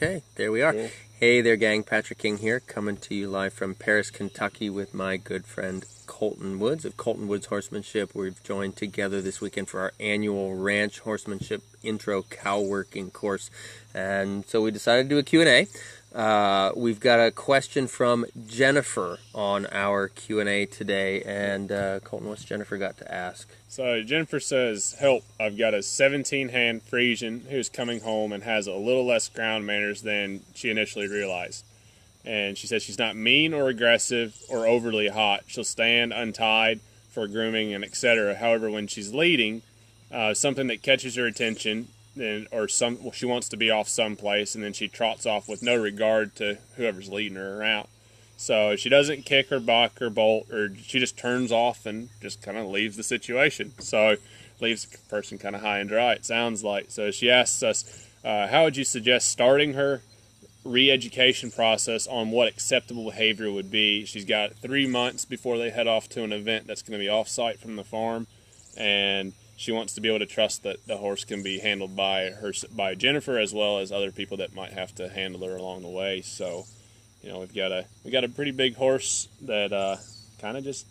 Okay, there we are. Yeah. Hey there, gang. Patrick King here, coming to you live from Paris, Kentucky with my good friend Colton Woods of Colton Woods Horsemanship. We've joined together this weekend for our annual Ranch Horsemanship Intro Cow Working course. And so we decided to do a Q&A. We've got a question from Jennifer on our Q&A today. And Colton, what's Jennifer got to ask? So Jennifer says, help, I've got a 17-hand Friesian who's coming home and has a little less ground manners than she initially realized. And she says she's not mean or aggressive or overly hot. She'll stand untied for grooming and etc. However, when she's leading, something that catches her attention, she wants to be off someplace, and then she trots off with no regard to whoever's leading her around. So she doesn't kick or buck or bolt, or she just turns off and just kind of leaves the situation. So leaves the person kind of high and dry, it sounds like. So she asks us, how would you suggest starting her re-education process on what acceptable behavior would be? She's got 3 months before they head off to an event that's going to be off-site from the farm, and she wants to be able to trust that the horse can be handled by Jennifer, as well as other people that might have to handle her along the way. So, you know, we got a pretty big horse that kind of just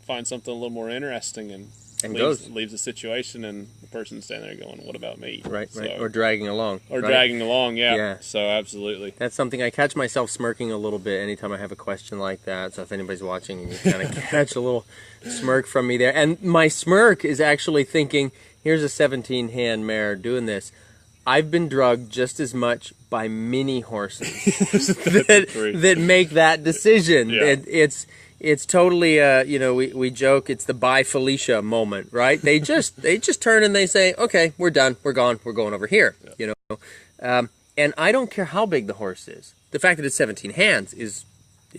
finds something a little more interesting and leaves the situation, and the person standing there going, "What about me?" Right, right, or dragging along. Dragging along, yeah. So absolutely, that's something I catch myself smirking a little bit anytime I have a question like that. So if anybody's watching, you kind of catch a little smirk from me there, and my smirk is actually thinking, "Here's a 17-hand mare doing this." I've been drugged just as much by mini horses that make that decision. Yeah. It's totally we joke it's the bye Felicia moment, right? They just turn and they say, okay, we're done, we're gone, we're going over here. Yeah. And I don't care how big the horse is. The fact that it's 17 hands is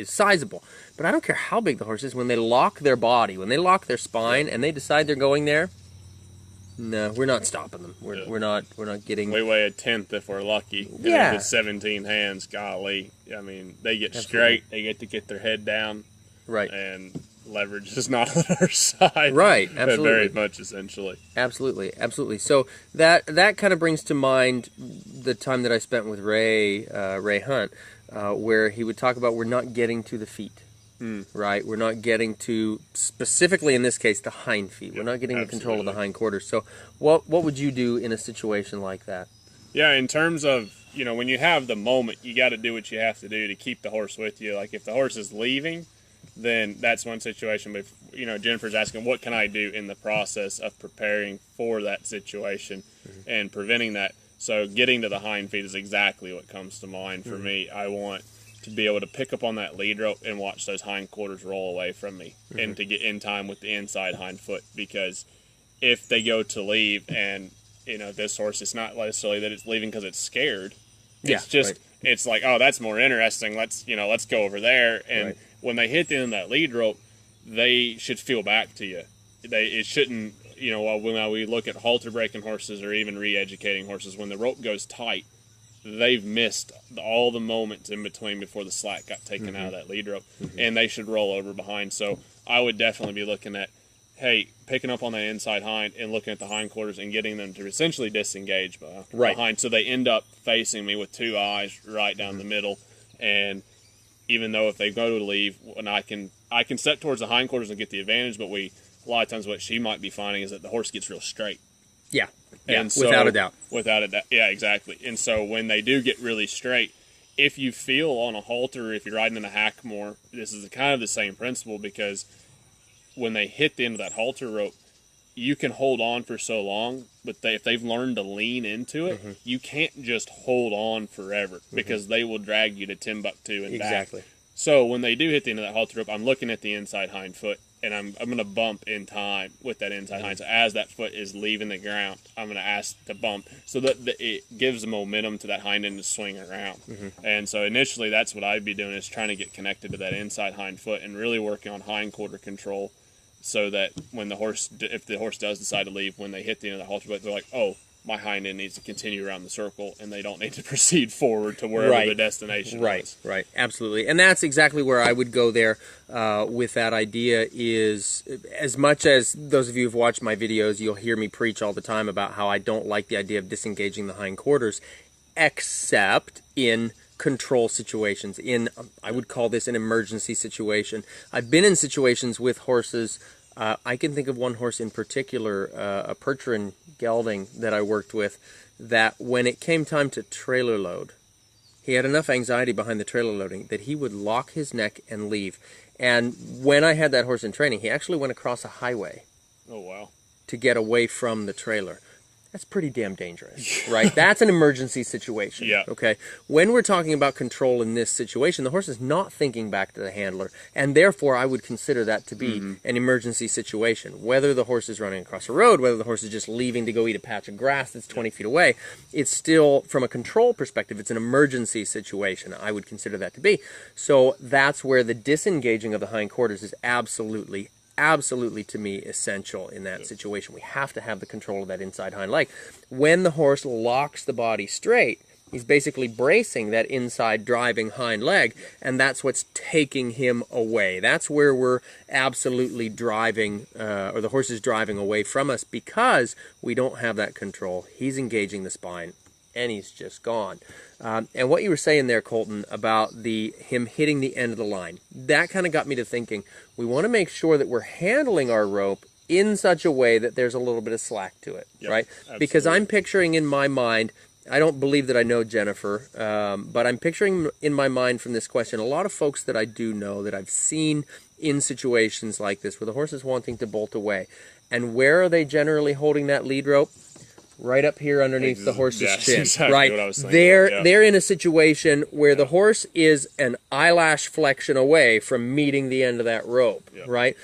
sizable, but I don't care how big the horse is. When they lock their body, when they lock their spine, and they decide they're going there, no, we're not stopping them. We're not getting. We weigh a tenth if we're lucky. And yeah. If it's 17 hands, golly, I mean, they get straight. They get to get their head down. Right. And leverage is not on our side. Right. Absolutely. Very much, essentially. Absolutely. Absolutely. So that kind of brings to mind the time that I spent with Ray Hunt, where he would talk about we're not getting to the feet. Right? We're not getting to, specifically in this case, the hind feet. We're not getting the control of the hind quarters. So what would you do in a situation like that? Yeah, in terms of, when you have the moment, you got to do what you have to do to keep the horse with you. Like if the horse is leaving, then that's one situation. But, Jennifer's asking, what can I do in the process of preparing for that situation and preventing that? So getting to the hind feet is exactly what comes to mind for me. I want to be able to pick up on that lead rope and watch those hind quarters roll away from me and to get in time with the inside hind foot, because if they go to leave and, this horse, it's not necessarily that it's leaving because it's scared. It's just, it's like, oh, that's more interesting. Let's go over there. And when they hit the end of that lead rope, they should feel back to you. It shouldn't, when we look at halter breaking horses or even re-educating horses, when the rope goes tight, they've missed all the moments in between before the slack got taken out of that lead rope, and they should roll over behind. So I would definitely be looking at, hey, picking up on that inside hind and looking at the hind quarters and getting them to essentially disengage behind, so they end up facing me with two eyes right down the middle. And even though if they go to leave, and I can step towards the hind quarters and get the advantage, but a lot of times what she might be finding is that the horse gets real straight. Yeah. And so, without a doubt. Without a doubt. Yeah, exactly. And so when they do get really straight, if you feel on a halter, if you're riding in a hackmore, this is kind of the same principle, because when they hit the end of that halter rope, you can hold on for so long, but if they've learned to lean into it, you can't just hold on forever, because they will drag you to Timbuktu and back. Exactly. So when they do hit the end of that halter rope, I'm looking at the inside hind foot, and I'm going to bump in time with that inside hind. So as that foot is leaving the ground, I'm going to ask to bump so that it gives the momentum to that hind end to swing around. And so initially that's what I'd be doing, is trying to get connected to that inside hind foot and really working on hind quarter control, so that when if the horse does decide to leave, when they hit the end of the halter foot, they're like, oh, my hind end needs to continue around the circle, and they don't need to proceed forward to wherever the destination is. Right, absolutely. And that's exactly where I would go there with that idea. Is as much as those of you who've watched my videos, you'll hear me preach all the time about how I don't like the idea of disengaging the hind quarters. except in control situations. I would call this an emergency situation. I've been in situations with horses. I can think of one horse in particular, a Percheron gelding that I worked with, that when it came time to trailer load, he had enough anxiety behind the trailer loading that he would lock his neck and leave. And when I had that horse in training, he actually went across a highway. Oh, wow. To get away from the trailer. That's pretty damn dangerous, right? That's an emergency situation. Yeah. Okay. When we're talking about control in this situation, the horse is not thinking back to the handler, and therefore I would consider that to be an emergency situation. Whether the horse is running across a road, whether the horse is just leaving to go eat a patch of grass that's 20 feet away, it's still, from a control perspective, it's an emergency situation. I would consider that to be. So that's where the disengaging of the hindquarters is absolutely to me essential in that situation. We have to have the control of that inside hind leg. When the horse locks the body straight, he's basically bracing that inside driving hind leg, and that's what's taking him away. That's where we're absolutely driving, or the horse is driving away from us, because we don't have that control. He's engaging the spine, and he's just gone. And what you were saying there, Colton, about him hitting the end of the line, that kind of got me to thinking, we want to make sure that we're handling our rope in such a way that there's a little bit of slack to it, right? Absolutely. Because I'm picturing in my mind, I don't believe that I know Jennifer, but I'm picturing in my mind from this question, a lot of folks that I do know, that I've seen in situations like this, where the horse is wanting to bolt away. And where are they generally holding that lead rope? Right up here underneath the horse's chin, exactly right? What I was thinking They're in a situation where the horse is an eyelash flexion away from meeting the end of that rope, right?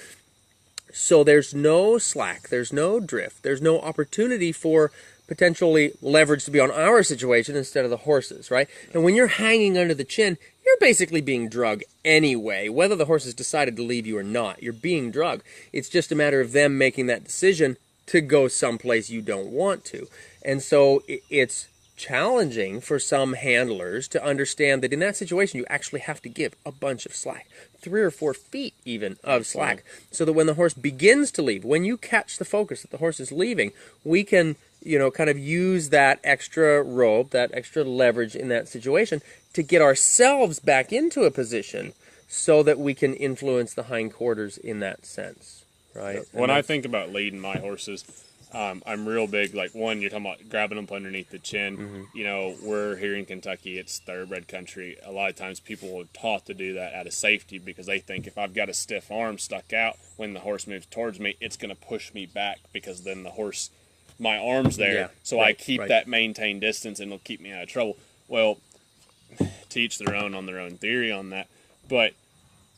So there's no slack, there's no drift, there's no opportunity for potentially leverage to be on our situation instead of the horse's, right? And when you're hanging under the chin, you're basically being drug anyway, whether the horse has decided to leave you or not. You're being drug. It's just a matter of them making that decision to go someplace you don't want to. And so it's challenging for some handlers to understand that in that situation you actually have to give a bunch of slack, 3 or 4 feet even of slack, so that when the horse begins to leave, when you catch the focus that the horse is leaving, we can, kind of use that extra rope, that extra leverage in that situation to get ourselves back into a position so that we can influence the hindquarters in that sense. Right. When I think about leading my horses, I'm real big. Like, one, you're talking about grabbing them underneath the chin. We're here in Kentucky. It's thoroughbred country. A lot of times people are taught to do that out of safety, because they think if I've got a stiff arm stuck out, when the horse moves towards me, it's going to push me back, because then my arm's there. I keep that maintained distance, and it'll keep me out of trouble. Well, teach their own on their own theory on that. But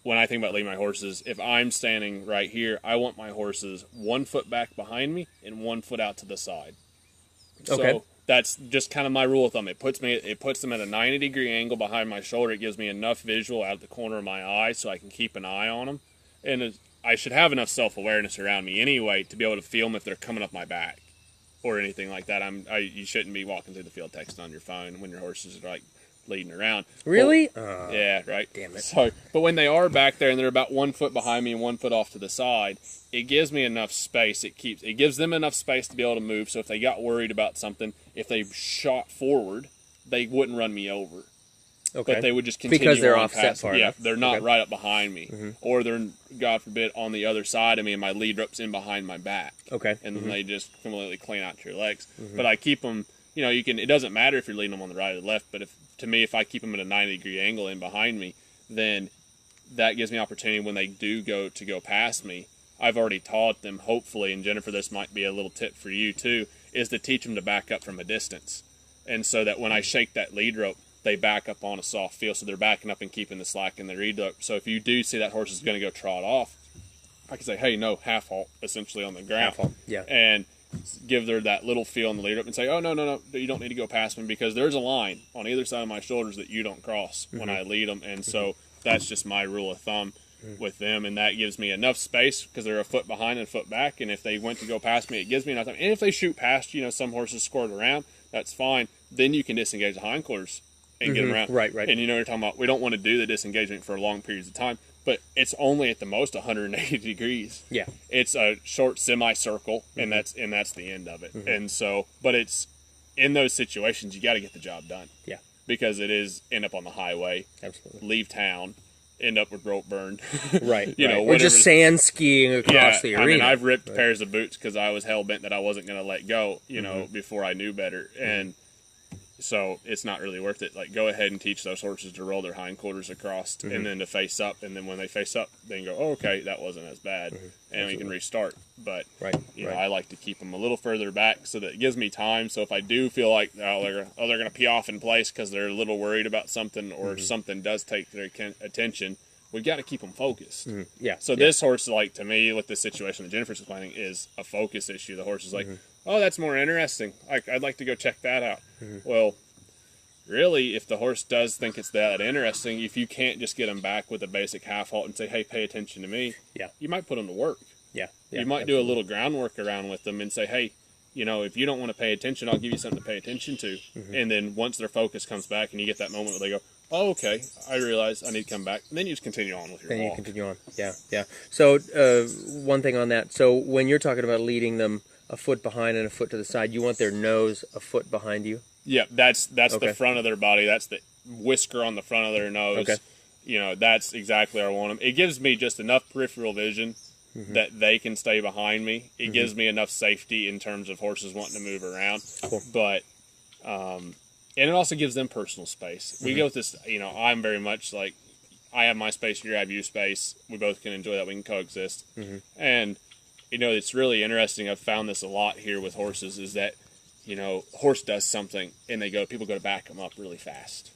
when I think about leading my horses, if I'm standing right here, I want my horses 1 foot back behind me and 1 foot out to the side. Okay. So that's just kind of my rule of thumb. It puts them at a 90-degree angle behind my shoulder. It gives me enough visual out the corner of my eye so I can keep an eye on them. And I should have enough self-awareness around me anyway to be able to feel them if they're coming up my back or anything like that. You shouldn't be walking through the field texting on your phone when your horses are leading around. Really? Yeah, right. Damn it. So, but when they are back there and they're about 1 foot behind me and 1 foot off to the side, it gives me enough space. It gives them enough space to be able to move. So if they got worried about something, if they shot forward, they wouldn't run me over. Okay. But they would just continue because they're on offset past. far Yeah, enough. they're not right up behind me, or they're, God forbid, on the other side of me, and my lead rope's in behind my back. Okay. And then they just completely clean out your legs. But I keep them. It doesn't matter if you're leading them on the right or the left, but if I keep them at a 90-degree angle in behind me, then that gives me opportunity when they do go past me. I've already taught them, hopefully, and Jennifer, this might be a little tip for you too, is to teach them to back up from a distance. And so that when I shake that lead rope, they back up on a soft feel, so they're backing up and keeping the slack in the lead rope. So if you do see that horse is going to go trot off, I can say, hey, no, half halt, essentially on the ground. Half halt, yeah. And give her that little feel in the lead up and say, oh, no, you don't need to go past me, because there's a line on either side of my shoulders that you don't cross when I lead them. And so that's just my rule of thumb with them, and that gives me enough space because they're a foot behind and a foot back, and if they went to go past me, it gives me enough time. And if they shoot past, some horses squirt around, that's fine. Then you can disengage the hindquarters and get them around. Right. And you're talking about, we don't want to do the disengagement for long periods of time, but it's only at the most 180 degrees. Yeah. It's a short semicircle, and that's the end of it. And so, but it's in those situations, you got to get the job done. Yeah. Because it is end up on the highway, Absolutely. leave town, end up with rope burn. Right. You know, or just sand skiing across the arena. I mean, I've ripped pairs of boots because I was hell bent that I wasn't going to let go, you know, before I knew better. And so it's not really worth it. Like, go ahead and teach those horses to roll their hindquarters across and then to face up. And then when they face up, then go, oh, okay, that wasn't as bad. And we can restart. But, you know, I like to keep them a little further back so that it gives me time. So if I do feel like, they're going to pee off in place because they're a little worried about something or something does take their attention, we got to keep them focused. Yeah. So this horse, like, to me, with the situation that Jennifer's explaining, is a focus issue. The horse is like, oh, that's more interesting. I'd like to go check that out. Well, really, if the horse does think it's that interesting, if you can't just get him back with a basic half halt and say, hey, pay attention to me, you might put him to work. You might do a little groundwork around with them and say, hey, you know, if you don't want to pay attention, I'll give you something to pay attention to. And then once their focus comes back and you get that moment where they go, oh, okay, I realize I need to come back. And then you just continue on with your walk. Then you continue on. Yeah. So one thing on that. So when you're talking about leading them a foot behind and a foot to the side, you want their nose a foot behind you? Yeah, that's the front of their body. That's the whisker on the front of their nose. Okay. You know, that's exactly where I want them. It gives me just enough peripheral vision that they can stay behind me. It gives me enough safety in terms of horses wanting to move around. Cool. But, and it also gives them personal space. We go with this, you know, I'm very much like, I have my space, you have your space. We both can enjoy that. We can coexist. And, you know, it's really interesting. I've found this a lot here with horses is that, you know, horse does something and people go to back them up really fast.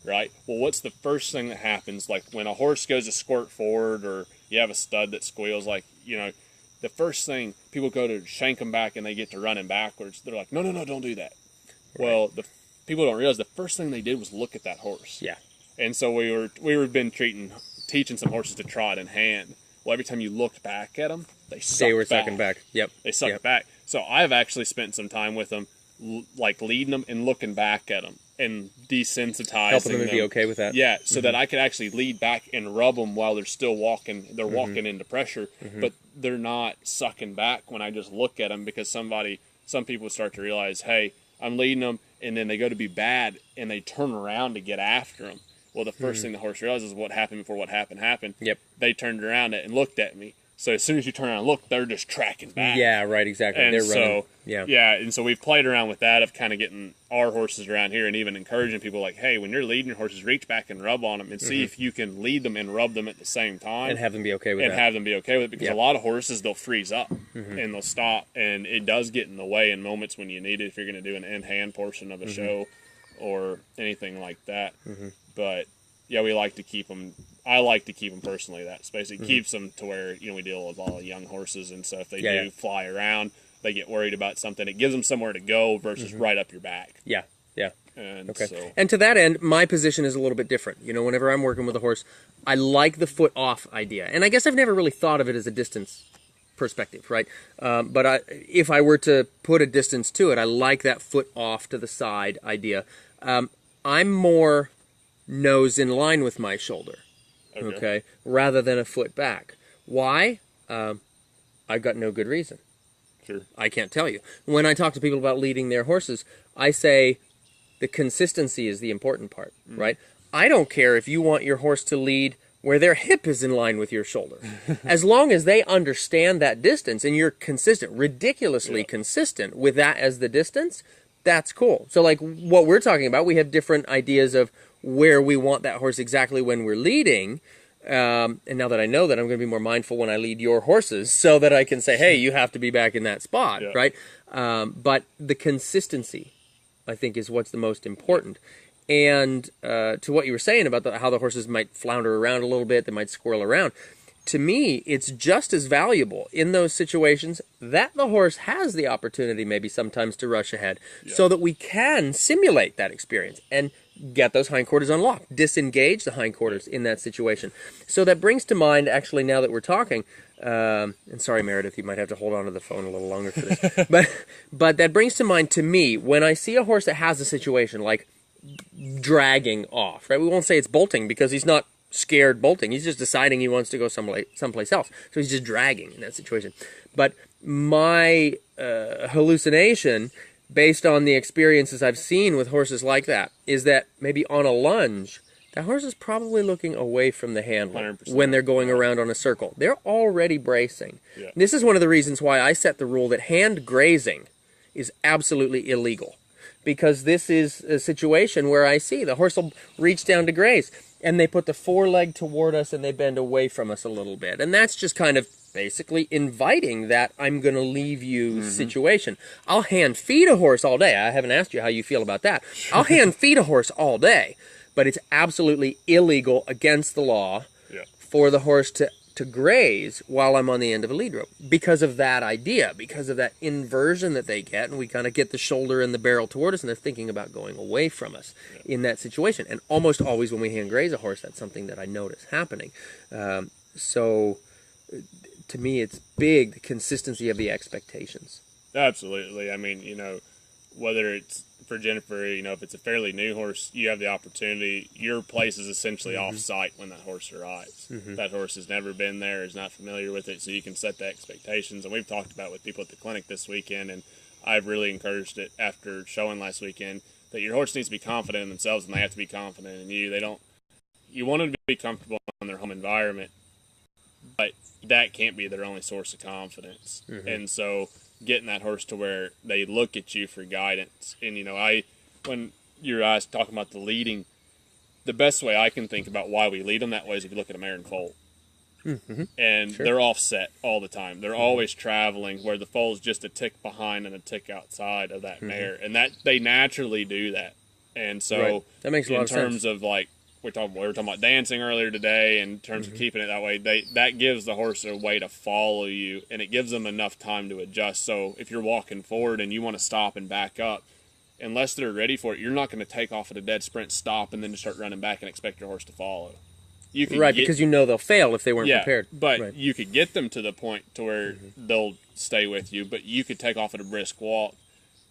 Right? Well, what's the first thing that happens? Like when a horse goes to squirt forward or you have a stud that squeals, like, you know, the first thing people go to shank them back and they get to running backwards. They're like, no, don't do that. Right. Well, people don't realize the first thing they did was look at that horse. Yeah. And so we were teaching some horses to trot in hand. Well, every time you looked back at them, they were sucking back. Yep. They sucked back. So I've actually spent some time with them, like leading them and looking back at them and desensitizing helping them to be okay with that. Yeah, so that I could actually lead back and rub them while they're still walking. They're walking into pressure, but they're not sucking back when I just look at them because some people start to realize, hey, I'm leading them, and then they go to be bad and they turn around to get after them. Well, the first thing the horse realizes is what happened before what happened. Yep. They turned around and looked at me. So as soon as you turn around and look, they're just tracking back. Yeah, right, exactly. And they're running. Yeah, and so we've played around with that of kind of getting our horses around here and even encouraging people like, hey, when you're leading your horses, reach back and rub on them and see if you can lead them and rub them at the same time. And have them be okay with it. Because a lot of horses, they'll freeze up and they'll stop. And it does get in the way in moments when you need it if you're going to do an in-hand portion of a show or anything like that. But, yeah, we like to keep them. I like to keep them personally that space. It keeps them to where, you know, we deal with a lot of young horses, and so if they do fly around, they get worried about something. It gives them somewhere to go versus right up your back. Yeah. And and to that end, my position is a little bit different. You know, whenever I'm working with a horse, I like the foot off idea. And I guess I've never really thought of it as a distance perspective, right? But if I were to put a distance to it, I like that foot off to the side idea. I'm more nose in line with my shoulder. Okay, rather than a foot back. Why? I've got no good reason. Sure. I can't tell you. When I talk to people about leading their horses, I say the consistency is the important part, right? I don't care if you want your horse to lead where their hip is in line with your shoulder. As long as they understand that distance and you're consistent, ridiculously consistent with that as the distance, that's cool. So like what we're talking about, we have different ideas of where we want that horse exactly when we're leading. And now that I know that, I'm going to be more mindful when I lead your horses so that I can say, hey, you have to be back in that spot, right? But the consistency, I think, is what's the most important. And to what you were saying about how the horses might flounder around a little bit, they might squirrel around, to me, it's just as valuable in those situations that the horse has the opportunity maybe sometimes to rush ahead so that we can simulate that experience and get those hindquarters unlocked, disengage the hindquarters in that situation. So that brings to mind, actually, now that we're talking, and sorry, Meredith, you might have to hold on to the phone a little longer for this, but that brings to mind, to me, when I see a horse that has a situation like dragging off, right? We won't say it's bolting because he's not scared bolting. He's just deciding he wants to go someplace else. So he's just dragging in that situation. But my hallucination based on the experiences I've seen with horses like that, is that maybe on a lunge, that horse is probably looking away from the handle 100%. when they're going around on a circle. They're already bracing. Yeah. This is one of the reasons why I set the rule that hand grazing is absolutely illegal. Because this is a situation where I see the horse will reach down to graze, and they put the foreleg toward us and they bend away from us a little bit. And that's just kind of basically inviting that I'm going to leave you situation. I'll hand feed a horse all day. I haven't asked you how you feel about that. I'll hand feed a horse all day, but it's absolutely illegal against the law for the horse to graze while I'm on the end of a lead rope because of that idea, because of that inversion that they get, and we kind of get the shoulder and the barrel toward us, and they're thinking about going away from us in that situation. And almost always when we hand graze a horse, that's something that I notice happening. So to me, it's big, the consistency of the expectations. Absolutely. I mean, whether it's for Jennifer, if it's a fairly new horse, you have the opportunity. Your place is essentially off-site when that horse arrives. That horse has never been there, is not familiar with it, so you can set the expectations. And we've talked about with people at the clinic this weekend, and I've really encouraged it after showing last weekend, that your horse needs to be confident in themselves, and they have to be confident in you. You want them to be comfortable in their home environment, but that can't be their only source of confidence. And so getting that horse to where they look at you for guidance. And, when you guys talking about the leading, the best way I can think about why we lead them that way is if you look at a mare and foal. And they're offset all the time. They're always traveling where the foal's just a tick behind and a tick outside of that mare. And that they naturally do that. And so that makes a lot of sense. In terms of like, we were talking about dancing earlier today, in terms of keeping it that way, that gives the horse a way to follow you, and it gives them enough time to adjust. So if you're walking forward and you want to stop and back up, unless they're ready for it, you're not going to take off at a dead sprint, stop, and then just start running back and expect your horse to follow. You can because they'll fail if they weren't prepared. But you could get them to the point to where they'll stay with you, but you could take off at a brisk walk,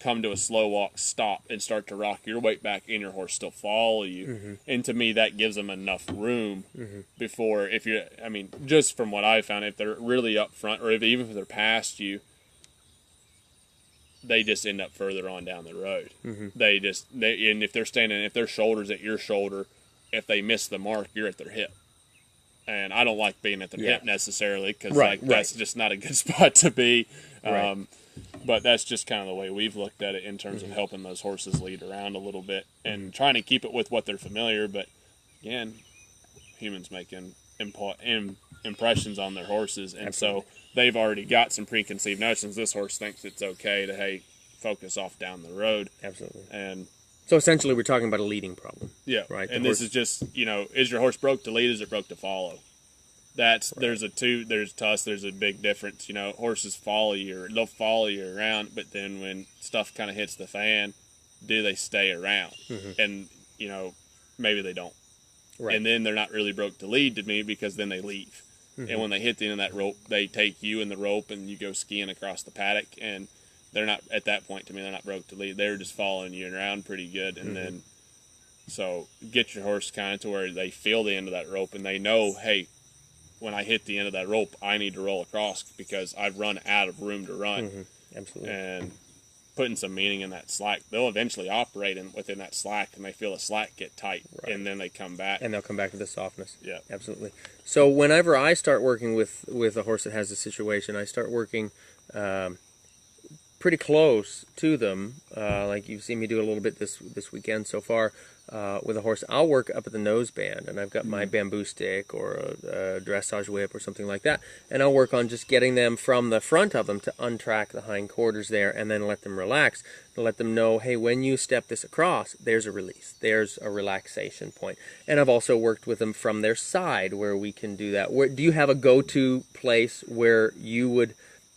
come to a slow walk, stop, and start to rock your weight back, and your horse still follow you. And to me, that gives them enough room before, just from what I found, if they're really up front, or even if they're past you, they just end up further on down the road. And if they're standing, if their shoulder's at your shoulder, if they miss the mark, you're at their hip. And I don't like being at their hip necessarily, because that's just not a good spot to be. But that's just kind of the way we've looked at it in terms of helping those horses lead around a little bit and trying to keep it with what they're familiar. But again, humans making impressions on their horses, and so they've already got some preconceived notions. This horse thinks it's okay to focus off down the road. And so essentially, we're talking about a leading problem. Right. And this is just is your horse broke to lead? Is it broke to follow? There's a big difference. Horses follow you, or they'll follow you around, but then when stuff kind of hits the fan, do they stay around? And maybe they don't. And then they're not really broke to lead to me, because then they leave. And when they hit the end of that rope, they take you in the rope and you go skiing across the paddock, and they're not, at that point to me, they're not broke to lead. They're just following you around pretty good. And then so get your horse kind of to where they feel the end of that rope, and they know, hey, when I hit the end of that rope, I need to roll across because I've run out of room to run. And putting some meaning in that slack, they'll eventually operate within that slack, and they feel the slack get tight, and then they come back. And they'll come back to the softness. Yeah. Absolutely. So whenever I start working with a horse that has a situation, I start working pretty close to them, like you've seen me do a little bit this weekend so far. With a horse, I'll work up at the nose band, and I've got my bamboo stick or a dressage whip or something like that, and I'll work on just getting them from the front of them to untrack the hind quarters there, and then let them relax, to let them know, hey, when you step this across, there's a release, there's a relaxation point. And I've also worked with them from their side where we can do that. Do you have a go-to place where you would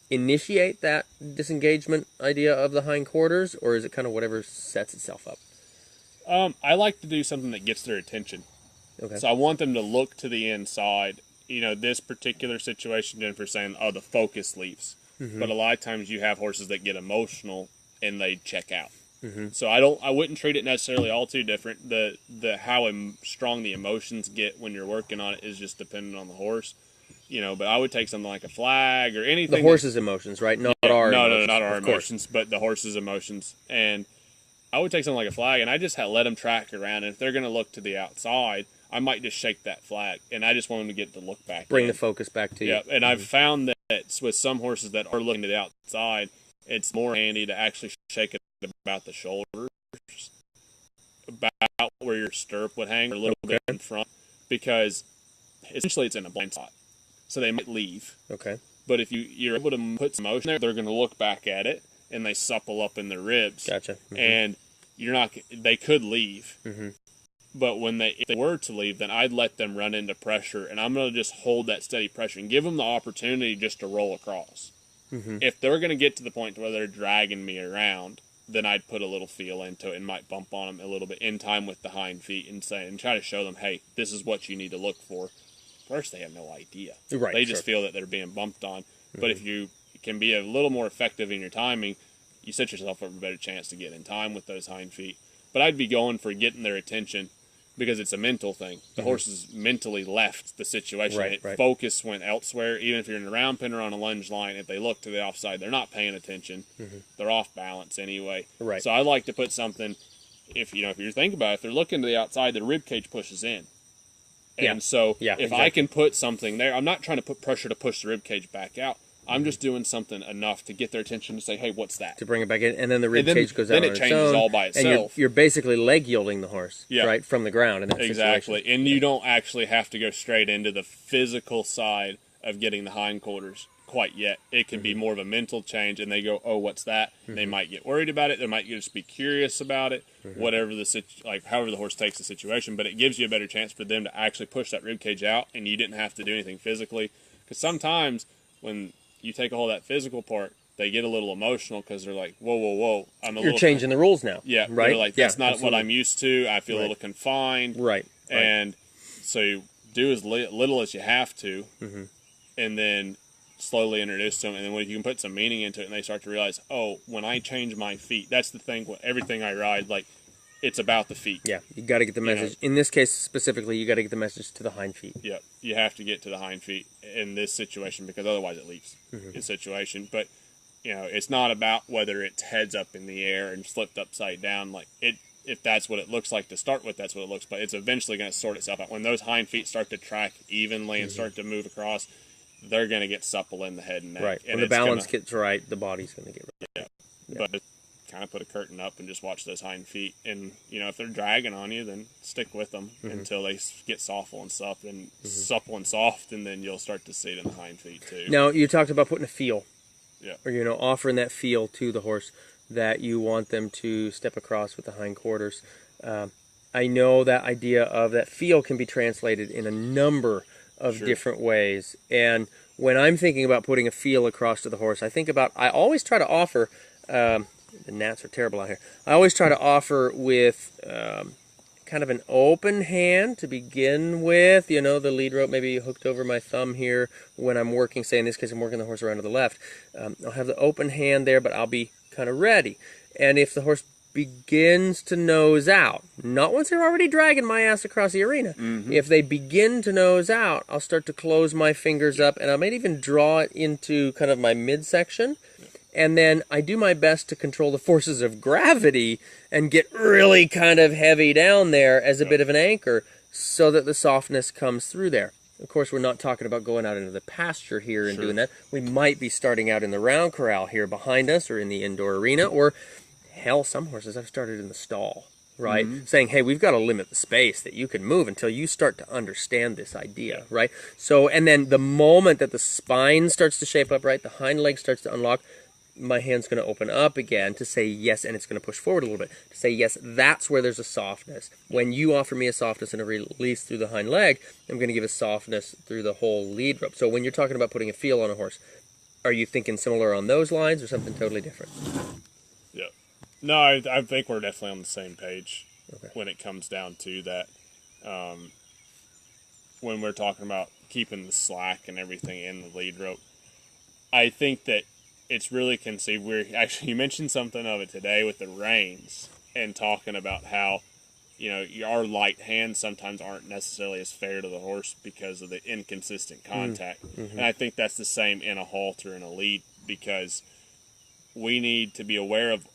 initiate that disengagement idea of the hind quarters, or is it kind of whatever sets itself up? I like to do something that gets their attention. So I want them to look to the inside. This particular situation, Jennifer's saying, the focus leaves. But a lot of times you have horses that get emotional and they check out. So I wouldn't treat it necessarily all too different. How strong the emotions get when you're working on it is just dependent on the horse. but I would take something like a flag or anything. The horse's emotions, right? Not our emotions. Not our emotions, but the horse's emotions. And I would take something like a flag, and I just let them track around. And if they're going to look to the outside, I might just shake that flag, and I just want them to get the look back. Bring the focus back to you. Yeah, and I've found that with some horses that are looking to the outside, it's more handy to actually shake it about the shoulders, about where your stirrup would hang, or a little bit in front, because essentially it's in a blind spot. So they might leave. Okay. But if you're able to put some motion there, they're going to look back at it, and they supple up in their ribs. Gotcha. Mm-hmm. And they could leave. Mm-hmm. But if they were to leave, then I'd let them run into pressure, and I'm going to just hold that steady pressure and give them the opportunity just to roll across. Mm-hmm. If they're going to get to the point where they're dragging me around, then I'd put a little feel into it and might bump on them a little bit in time with the hind feet and try to show them, hey, this is what you need to look for. First, they have no idea. Right, they just feel that they're being bumped on. Mm-hmm. But if you can be a little more effective in your timing, you set yourself up for a better chance to get in time with those hind feet. But I'd be going for getting their attention because it's a mental thing. The horses mentally left the situation. Right. Focus went elsewhere. Even if you're in a round pen or on a lunge line, if they look to the offside, they're not paying attention. Mm-hmm. They're off balance anyway. Right. So I like to put something, if you think about it, if they're looking to the outside, the rib cage pushes in. And so if I can put something there, I'm not trying to put pressure to push the rib cage back out. I'm just doing something enough to get their attention to say, hey, what's that? To bring it back in, and then the rib cage goes out on its own. Then it changes all by itself. And you're basically leg yielding the horse, right, from the ground in that Exactly. situation. And you don't actually have to go straight into the physical side of getting the hindquarters quite yet. It can be more of a mental change, and they go, oh, what's that? They might get worried about it. They might just be curious about it, whatever however the horse takes the situation. But it gives you a better chance for them to actually push that rib cage out, and you didn't have to do anything physically. Because sometimes when you take a hold of that physical part, they get a little emotional because they're like, whoa, You're changing the rules now. Yeah, right? They're like, that's not what I'm used to. I feel a little confined. Right. And so you do as little as you have to, and then slowly introduce them. And then when you can put some meaning into it, and they start to realize, oh, when I change my feet, that's the thing. Everything I ride, it's about the feet. Yeah, you got to get the message. In this case specifically, you got to get the message to the hind feet. Yeah, you have to get to the hind feet in this situation because otherwise it leaves the situation. But it's not about whether it's heads up in the air and flipped upside down. If that's what it looks like to start with, that's what it looks. But it's eventually going to sort itself out when those hind feet start to track evenly and start to move across. They're going to get supple in the head and neck. Right. And when the balance gets right, the body's going to get right. Yeah. But kind of put a curtain up and just watch those hind feet. And, if they're dragging on you, then stick with them until they get supple and soft, and supple and soft, and then you'll start to see it in the hind feet too. Now, you talked about putting a feel. Yeah. Or, offering that feel to the horse that you want them to step across with the hindquarters. I know that idea of that feel can be translated in a number of different ways. And when I'm thinking about putting a feel across to the horse, I always try to offer, the gnats are terrible out here. I always try to offer with kind of an open hand to begin with. The lead rope maybe hooked over my thumb here when I'm working, say in this case I'm working the horse around to the left. I'll have the open hand there, but I'll be kind of ready. And if the horse begins to nose out, not once they're already dragging my ass across the arena. If they begin to nose out, I'll start to close my fingers up, and I might even draw it into kind of my midsection. And then I do my best to control the forces of gravity and get really kind of heavy down there as a bit of an anchor so that the softness comes through there. Of course, we're not talking about going out into the pasture here and doing that. We might be starting out in the round corral here behind us or in the indoor arena, or hell, some horses I've started in the stall, right? Saying, hey, we've got to limit the space that you can move until you start to understand this idea, right? So, and then the moment that the spine starts to shape up, right, the hind leg starts to unlock, my hand's going to open up again to say yes, and it's going to push forward a little bit to say yes. That's where there's a softness. When you offer me a softness and a release through the hind leg, I'm going to give a softness through the whole lead rope. So when you're talking about putting a feel on a horse, are you thinking similar on those lines or something totally different? Yeah. No, I think we're definitely on the same page when it comes down to that. When we're talking about keeping the slack and everything in the lead rope, I think that it's really conceived. You mentioned something of it today with the reins and talking about how our light hands sometimes aren't necessarily as fair to the horse because of the inconsistent contact. And I think that's the same in a halter and a lead, because we need to be aware of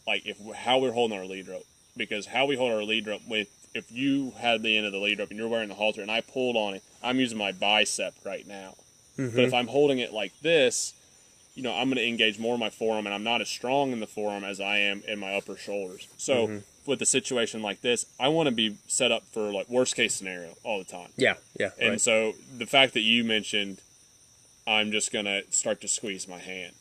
how we're holding our lead rope. Because how we hold our lead rope, if you had the end of the lead rope and you're wearing the halter and I pulled on it, I'm using my bicep right now. But if I'm holding it like this, I'm going to engage more of my forearm, and I'm not as strong in the forearm as I am in my upper shoulders. So with a situation like this, I want to be set up for worst case scenario all the time. Yeah. And so the fact that you mentioned, I'm just going to start to squeeze my hand,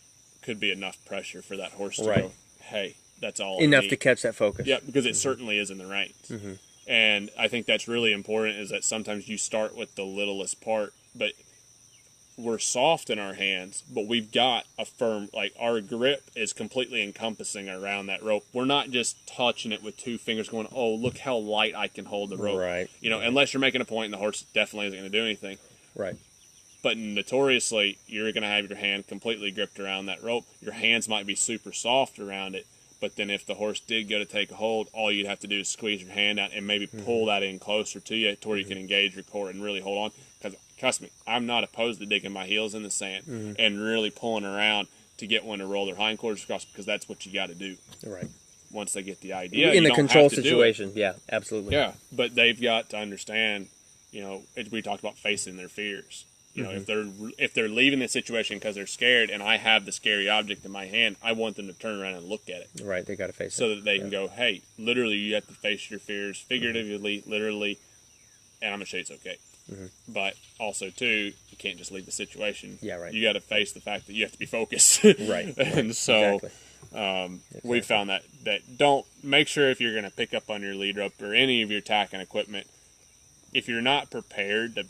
could be enough pressure for that horse to go, hey, that's all enough I need. to catch that focus. Yeah, because it certainly is in the reins. And I think that's really important, is that sometimes you start with the littlest part, but we're soft in our hands, but we've got a firm, our grip is completely encompassing around that rope. We're not just touching it with two fingers going, oh, look how light I can hold the rope. Right. Unless you're making a point and the horse definitely isn't going to do anything. Right. But notoriously, you're going to have your hand completely gripped around that rope. Your hands might be super soft around it, but then if the horse did go to take a hold, all you'd have to do is squeeze your hand out and maybe pull that in closer to you to where you can engage your core and really hold on. Because trust me, I'm not opposed to digging my heels in the sand and really pulling around to get one to roll their hindquarters across, because that's what you got to do. Right. Once they get the idea. In the a control situation, yeah, absolutely. Yeah, but they've got to understand, we talked about facing their fears. If they're leaving the situation because they're scared, and I have the scary object in my hand, I want them to turn around and look at it. Right, they got to face it. So that they can go, hey, literally, you have to face your fears, figuratively, literally, and I'm going to show you it's okay. But also, too, you can't just leave the situation. Yeah, right. You got to face the fact that you have to be focused. Right. And so exactly. We found that don't make sure, if you're going to pick up on your lead rope or any of your tack and equipment, if you're not prepared to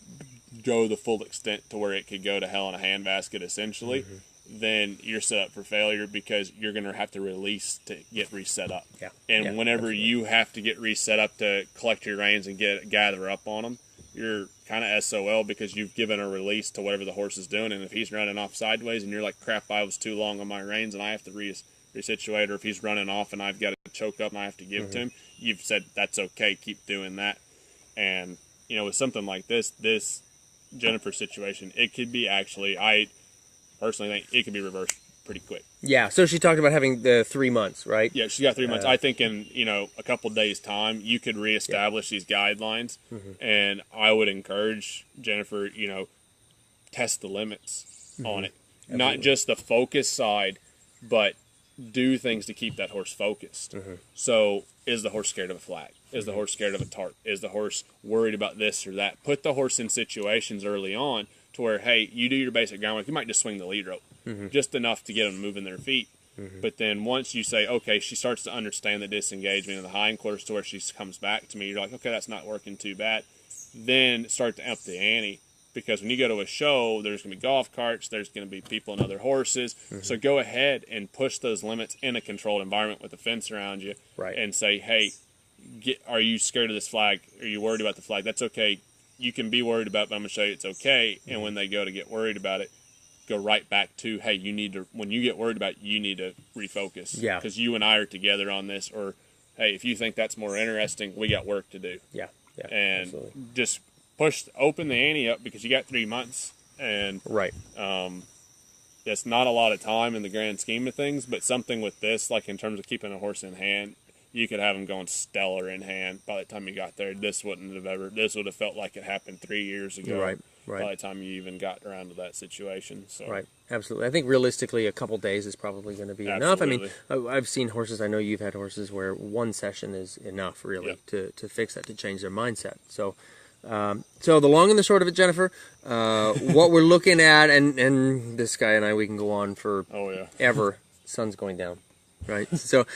go the full extent to where it could go to hell in a handbasket, essentially, then you're set up for failure, because you're going to have to release to get reset up. Yeah. And whenever you have to get reset up to collect your reins and gather up on them, you're kind of SOL, because you've given a release to whatever the horse is doing. And if he's running off sideways and you're like, crap, I was too long on my reins and I have to resituate, or if he's running off and I've got to choke up and I have to give to him, you've said, that's okay, keep doing that. And, with something like this Jennifer situation, it could be I personally think it could be reversed pretty quick. Yeah, so she talked about having the 3 months, right? Yeah, she got 3 months. I think in, a couple of days' time, you could reestablish these guidelines, and I would encourage Jennifer, test the limits on it. Absolutely. Not just the focus side, but do things to keep that horse focused. So, is the horse scared of a flag? Is the horse scared of a tarp? Is the horse worried about this or that? Put the horse in situations early on to where, hey, you do your basic groundwork. You might just swing the lead rope, just enough to get them moving their feet. But then once you say, okay, she starts to understand the disengagement of the hindquarters to where she comes back to me, you're like, okay, that's not working too bad. Then start to up the ante. Because when you go to a show, there's going to be golf carts, there's going to be people and other horses. So go ahead and push those limits in a controlled environment with a fence around you. Right. And say, hey, are you scared of this flag? Are you worried about the flag? That's okay. You can be worried about it, but I'm going to show you it's okay. And when they go to get worried about it, go right back to, hey, when you get worried about it, you need to refocus. Yeah. Because you and I are together on this. Or, hey, if you think that's more interesting, we got work to do. Yeah. And absolutely. just open the ante up, because you got 3 months, and it's not a lot of time in the grand scheme of things, but something with this, like in terms of keeping a horse in hand, you could have him going stellar in hand by the time you got there. This would have felt like it happened 3 years ago. Right. By the time you even got around to that situation. So. Right, absolutely. I think realistically a couple days is probably going to be enough. I mean, I've seen horses, I know you've had horses where one session is enough, really, to fix that, to change their mindset. So the long and the short of it, Jennifer, what we're looking at, and this guy and I, we can go on for ever. Sun's going down, right? So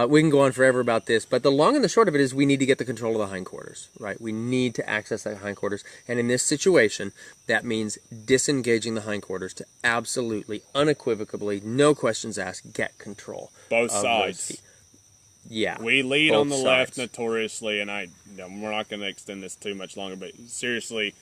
we can go on forever about this, but the long and the short of it is we need to get the control of the hindquarters, right? We need to access that hindquarters, and in this situation, that means disengaging the hindquarters to absolutely, unequivocally, no questions asked, get control. Both sides. Yeah. We lead on the left notoriously, and we're not going to extend this too much longer, but seriously,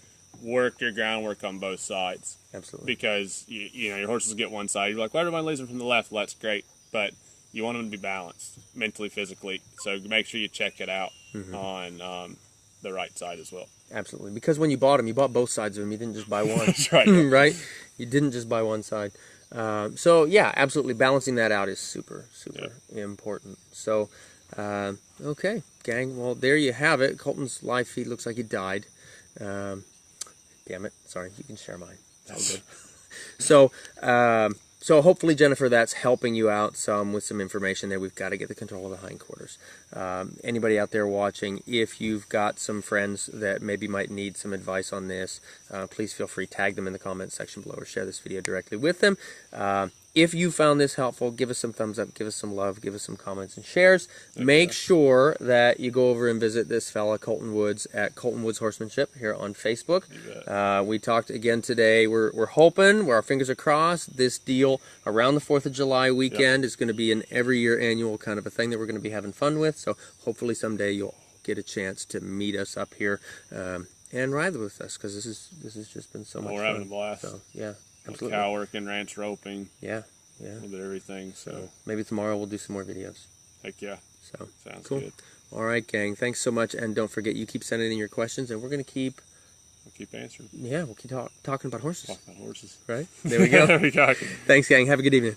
work your groundwork on both sides. Absolutely. Because, your horses get one side. You're like, well, everybody leads them from the left. Well, that's great. But you want them to be balanced, mentally, physically. So make sure you check it out. on the right side as well. Absolutely, because when you bought him, you bought both sides of him. You didn't just buy one. That's right. Right? You didn't just buy one side. So yeah, absolutely, balancing that out is super important. So okay, gang. Well, there you have it. Colton's live feed looks like he died. Damn it. Sorry, you can share mine. That's good. So hopefully, Jennifer, that's helping you out some with some information there. We've got to get the control of the hindquarters. Anybody out there watching, if you've got some friends that maybe might need some advice on this, please feel free, tag them in the comment section below or share this video directly with them. If you found this helpful, give us some thumbs up, give us some love, give us some comments and shares. Make sure that you go over and visit this fella, Colton Woods, at Colton Woods Horsemanship here on Facebook. We talked again today. We're hoping, where our fingers are crossed, this deal around the 4th of July weekend is going to be an every year annual kind of a thing that we're going to be having fun with. So hopefully someday you'll get a chance to meet us up here and ride with us, because this has just been so much fun. We're having a blast. So, yeah. Absolutely. Cow working, ranch roping. Yeah. A little bit of everything. So maybe tomorrow we'll do some more videos. Heck yeah. So sounds cool. good. All right, gang. Thanks so much, and don't forget, you keep sending in your questions, and we're gonna keep. We'll keep answering. Yeah, we'll keep talking about horses. Talk about horses. Right. There we go. There we go. Thanks, gang. Have a good evening.